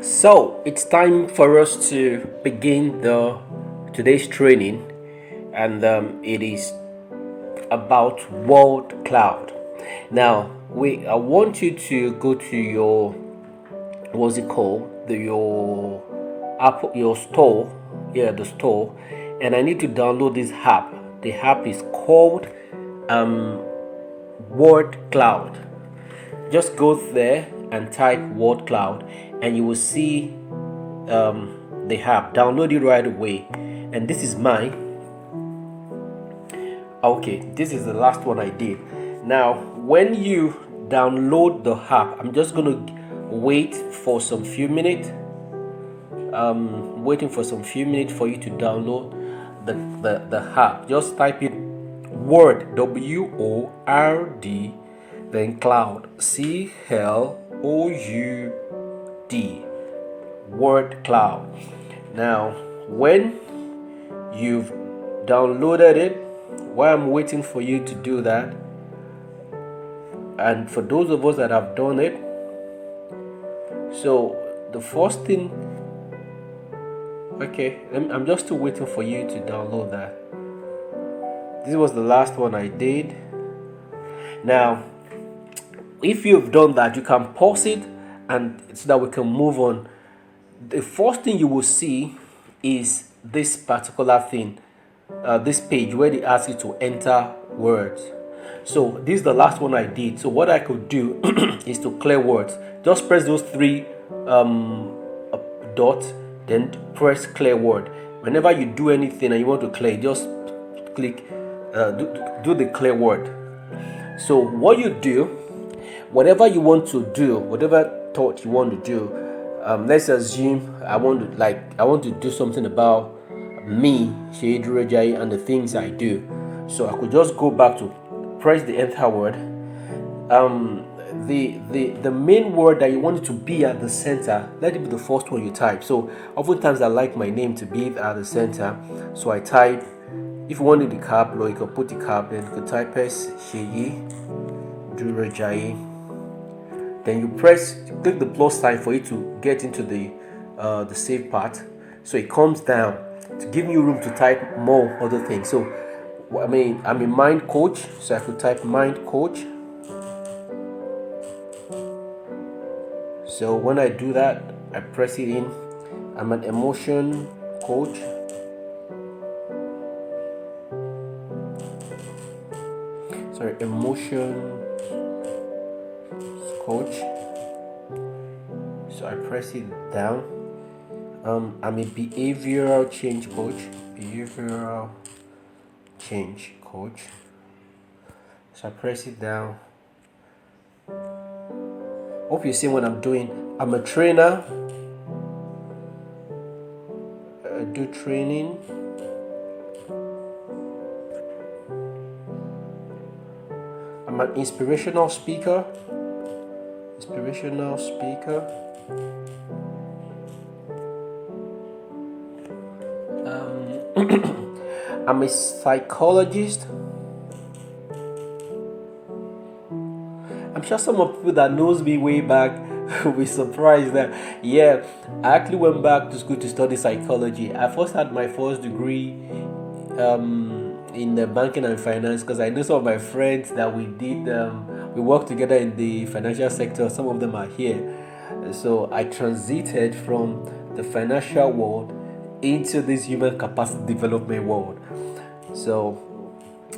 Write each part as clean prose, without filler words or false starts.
So it's time for us to begin the today's training, and it is about word cloud. Now, we I want you to go to your what's it called your app, your store, the store, and I need to download this app. The app is called Word Cloud. Just go there and type Word Cloud, and you will see the app. Download it right away. And this is mine. Okay, this is the last one I did. Now, when you download the app, I'm just gonna wait for some few minutes. Waiting for some few minutes for you to download the app. Just type it Word, WORD, then Cloud, CLOUD, Word Cloud. Now, when you've downloaded it, while I'm waiting for you to do that, and for those of us that have done it, so the first thing, okay, I'm just still waiting for you to download that. This was the last one I did. Now, if you've done that, you can pause it and so that we can move on. The first thing you will see is this particular thing, this page where they ask you to enter words. So this is the last one I did. So what I could do is to clear words. Just press those three dots, then press clear word. Whenever you do anything and you want to clear, just click do the clear word. So what you do, whatever you want to do, whatever thought you want to do, let's assume I want to do something about me, Shade Jai, and the things I do. So I could just go back to press the enter word. The main word that you want it to be at the center, let it be the first one you type. So oftentimes I like my name to be at the center, so I type. If you wanted the cap, or you can put the cap, then you could type S Sheyi Durajai. Then you click the plus sign for it to get into the save part. So it comes down to give you room to type more other things. So I'm a mind coach, so I could type mind coach. So when I do that, I press it in. I'm an emotion coach. Sorry, emotion coach. So I press it down. I'm a behavioral change coach. Behavioral change coach. So I press it down. Hope you see what I'm doing. I'm a trainer. I do training. I'm an inspirational speaker. I'm a psychologist. I'm sure some of people that knows me way back will be surprised that I actually went back to school to study psychology. I first had my first degree in the banking and finance, because I know some of my friends that we worked together in the financial sector. Some of them are here. So I transited from the financial world into this human capacity development world. So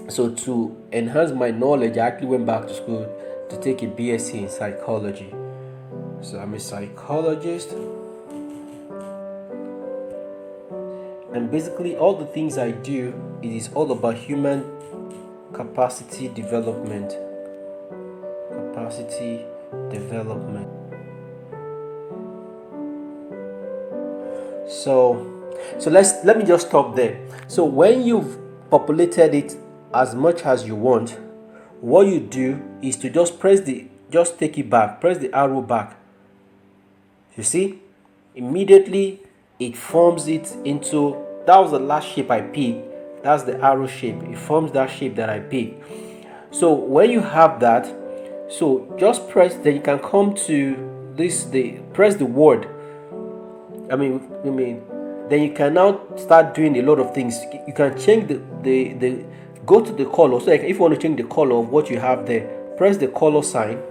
to enhance my knowledge, I actually went back to school to take a BSc in psychology. So I'm a psychologist, and basically all the things I do, it is all about human capacity development. So let me just stop there. So when you've populated it as much as you want, what you do is to just take it back, press the arrow back. You see, immediately it forms it into, that was the last shape I picked. That's the arrow shape. It forms that shape that I picked. So when you have that, so just press, then you can come to this, press the word then you can now start doing a lot of things. You can change the go to the color. So if you want to change the color of what you have there, press the color sign.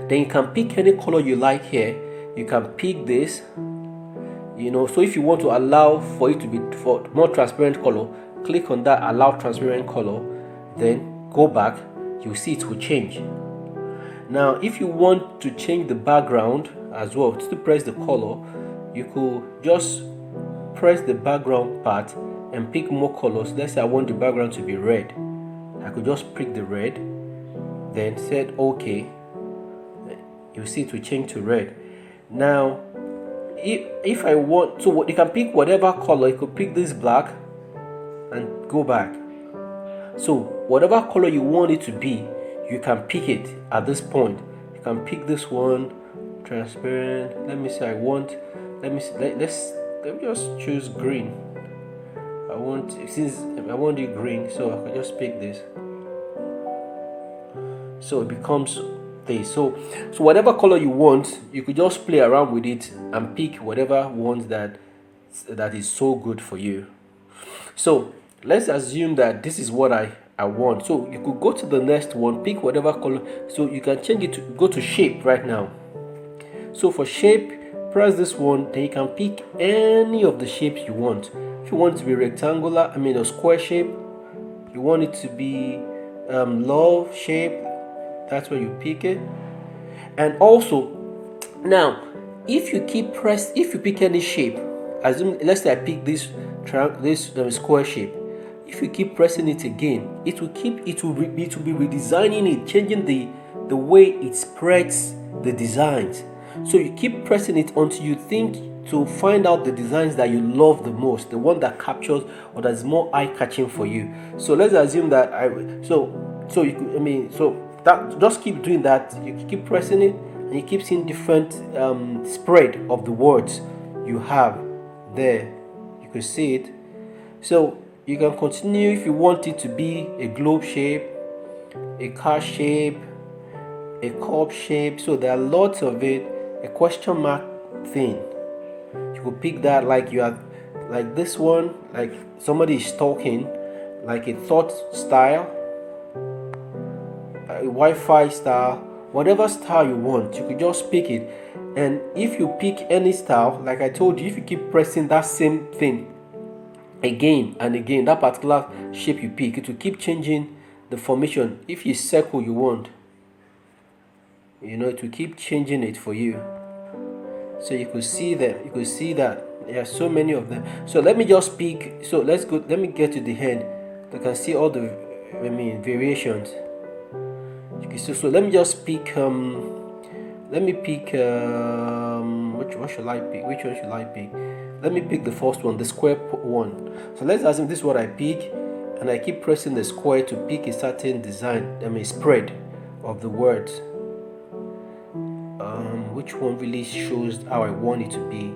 Then you can pick any color you like here. You can pick this, so if you want to allow for it to be for more transparent color, click on that allow transparent color, then go back. You see it will change. Now if you want to change the background as well, to press the color, you could just press the background part and pick more colors. Let's say I want the background to be red. I could just pick the red, then set OK. You see it will change to red. Now if I want, so you can pick whatever color. You could pick this black and go back. So whatever color you want it to be, you can pick it at this point. You can pick this one, transparent. Let me say let's just choose green. Since I want it green, so I could just pick this. So it becomes this. So whatever color you want, you could just play around with it and pick whatever ones that is so good for you. So let's assume that this is what I want. So you could go to the next one, pick whatever color. So you can change it to go to shape right now. So for shape, press this one, then you can pick any of the shapes you want. If you want it to be rectangular, a square shape, you want it to be love shape, that's where you pick it. And also, now if you pick any shape, let's say I pick this square shape. If you keep pressing it again, it will be redesigning it, changing the way it spreads the designs. So you keep pressing it until you think to find out the designs that you love the most, the one that captures or that's more eye-catching for you. So let's assume that just keep doing that. You keep pressing it and you keep seeing different spread of the words you have there. You can see it. So you can continue if you want it to be a globe shape, a car shape, a cup shape. So there are lots of it. A question mark thing. You could pick that like you have, like this one, like somebody is talking, like a thought style, a Wi-Fi style, whatever style you want. You could just pick it. And if you pick any style, like I told you, if you keep pressing that same thing again and again, that particular shape you pick, it will keep changing the formation. If you circle you want, it will keep changing it for you. So you could see that there are so many of them. So let me just pick. So let me get to the end. You can see all the variations. So let me just pick let me pick which one should I pick? Let me pick the first one, the square one. So let's assume this is what I pick, and I keep pressing the square to pick a certain design, spread of the words. Which one really shows how I want it to be?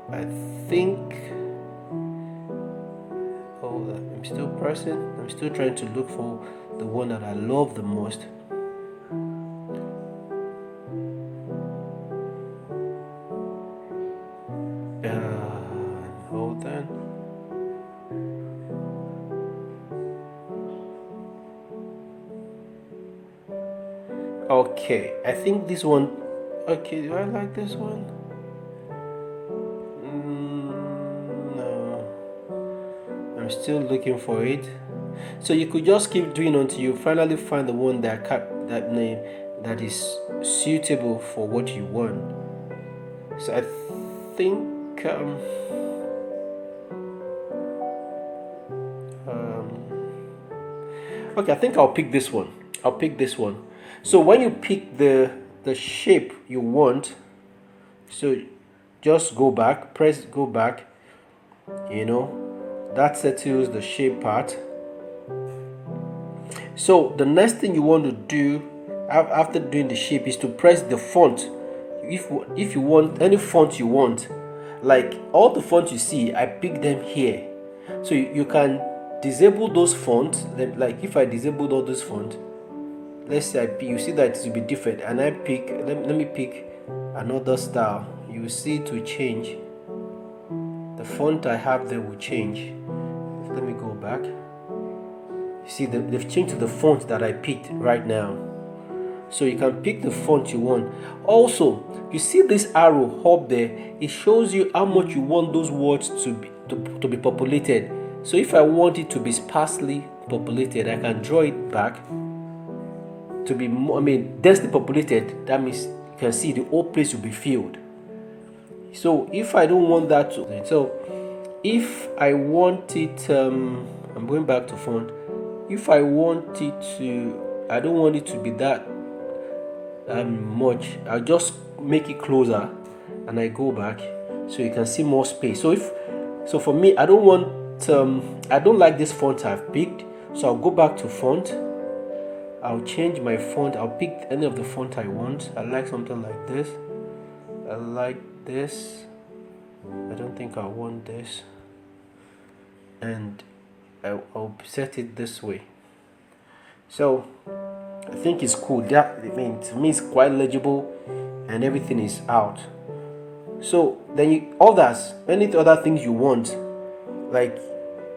I think. I'm still pressing. I'm still trying to look for the one that I love the most. Hold on. Okay, I think this one. Okay, do I like this one? No, I'm still looking for it. So you could just keep doing until you finally find the one that is suitable for what you want. So I think okay, I think I'll pick this one. So when you pick the shape you want, so just go back, press go back, that settles the shape part. So the next thing you want to do after doing the shape is to press the font. If you want any font you want, like all the fonts you see, I pick them here. So you can disable those fonts. Like if I disabled all those fonts, let's say you see that it will be different, and I pick let me pick another style you will see it will change. The font I have there will change. Let me go back. You see, they've changed to the font that I picked right now. So you can pick the font you want. Also, you see this arrow up there, it shows you how much you want those words to be populated. So if I want it to be sparsely populated, I can draw it back to be more, densely populated. That means you can see the whole place will be filled. So if I don't want that to, so if I want it, I'm going back to font. If I want it to, I don't want it to be that much, I'll just make it closer and I go back so you can see more space. So for me, I don't like this font I've picked, so I'll go back to font. I'll change my font. I'll pick any of the font I want. I like something like this. I like this. I don't think I want this, and I'll set it this way. So I think it's cool. That, to me, it's quite legible, and everything is out. So then any other things you want, like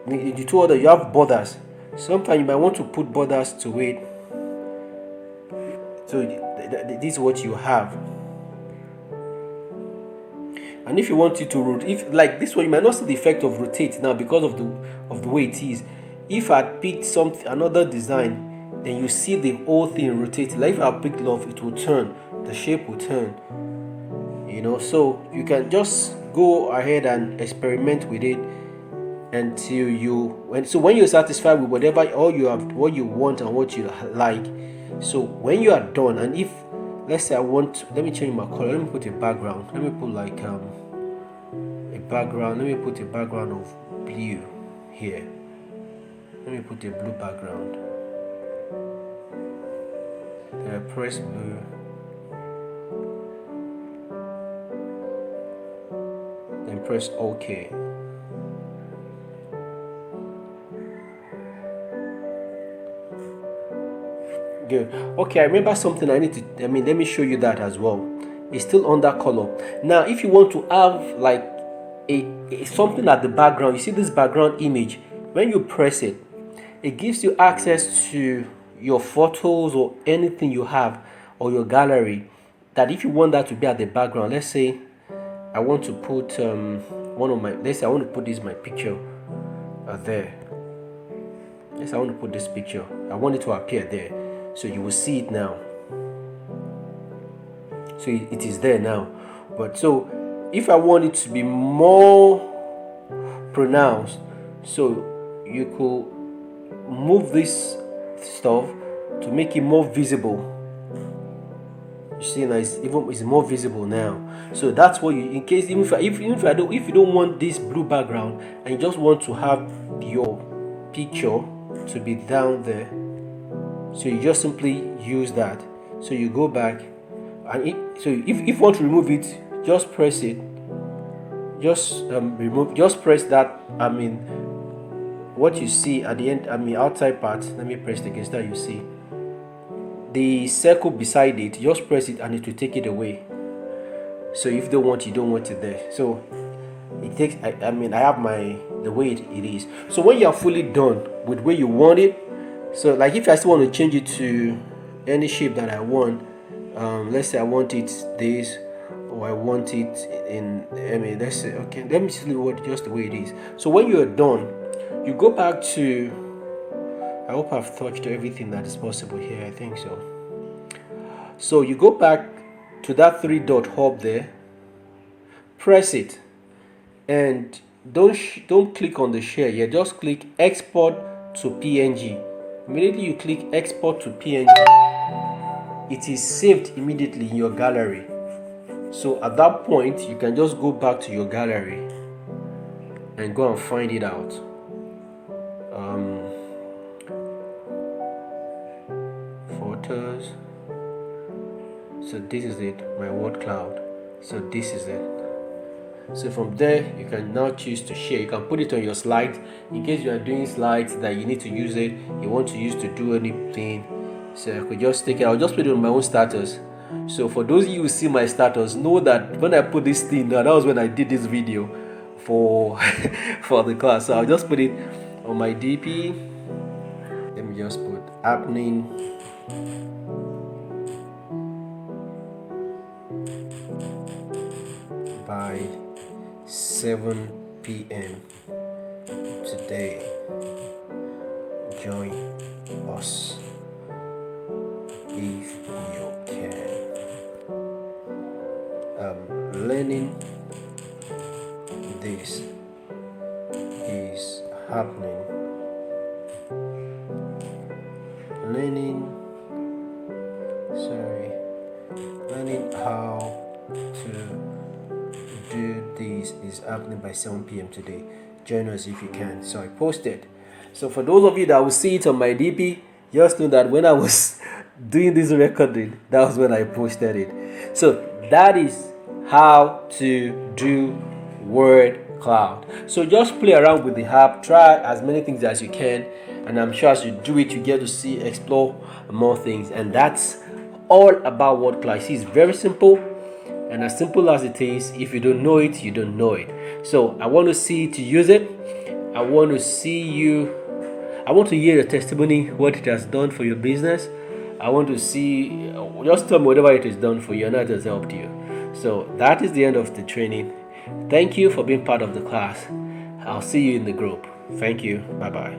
you told that you have borders. Sometimes you might want to put borders to it. So this is what you have. And if you want it to rotate, if like this one, you might not see the effect of rotate now because of the way it is. If I picked another design, then you see the whole thing rotate. Like if I pick love, it will turn. The shape will turn. So you can just go ahead and experiment with it until when you're satisfied with what you want and what you like. So when you are done, and if let's say let me change my color. Let me put a background. Let me put like a background. Let me put a background of blue here. Let me put a blue background. Then I press blue. Then press OK. Good. Okay, I remember something let me show you that as well. It's still on that color. Now, if you want to have like something at the background, you see this background image. When you press it, it gives you access to your photos or anything you have or your gallery. That if you want that to be at the background, let's say I want to put I want to put my picture there. Yes, I want to put this picture. I want it to appear there. So you will see it now. So it is there now. But so if I want it to be more pronounced, so you could move this stuff to make it more visible. You see now it's more visible now. So that's what you, in case if you don't want this blue background and you just want to have your picture to be down there, so you just simply use that. So you go back, and if you want to remove it, just press it. Just press that. What you see at the end, outside part. Let me press it against that. You see the circle beside it. Just press it, and it will take it away. So if you don't want it there. So it takes. I have the way it is. So when you are fully done with where you want it. So like if I still want to change it to any shape that I want, let's say I want it this, or I want it in, let's say, okay, let me see what just the way it is. So when you are done, you go back to, I hope I've touched everything that is possible here. I think so. So you go back to that 3-dot hub there, press it, and don't click on the share yet. Just click export to PNG. Immediately you click export to PNG, it is saved immediately in your gallery. So at that point, you can just go back to your gallery and go and find it out. Photos. So this is it, my word cloud. So this is it. So from there, you can now choose to share. You can put it on your slides in case you are doing slides that you need to use it. You want to use to do anything. So I could just take it. I'll just put it on my own status. So for those of you who see my status, know that when I put this thing down, that was when I did this video for for the class. So I'll just put it on my DP. Let me just put happening by 7 p.m. today. Join us if you can. Learning this is happening. Learning how to do this is happening by 7 p.m. today. Join us if you can. So I posted. So for those of you that will see it on my DP, just know that when I was doing this recording, that was when I posted it. So that is how to do word cloud. So just play around with the app, try as many things as you can, and I'm sure as you do it, you get to explore more things. And that's all about word cloud. See, it's very simple, and as simple as it is, if you don't know it, you don't know it. So I want to see you to use it. I want to hear your testimony, what it has done for your business. I want to see, just tell me whatever it has done for you and that has helped you. So that is the end of the training. Thank you for being part of the class. I'll see you in the group. Thank you. Bye-bye.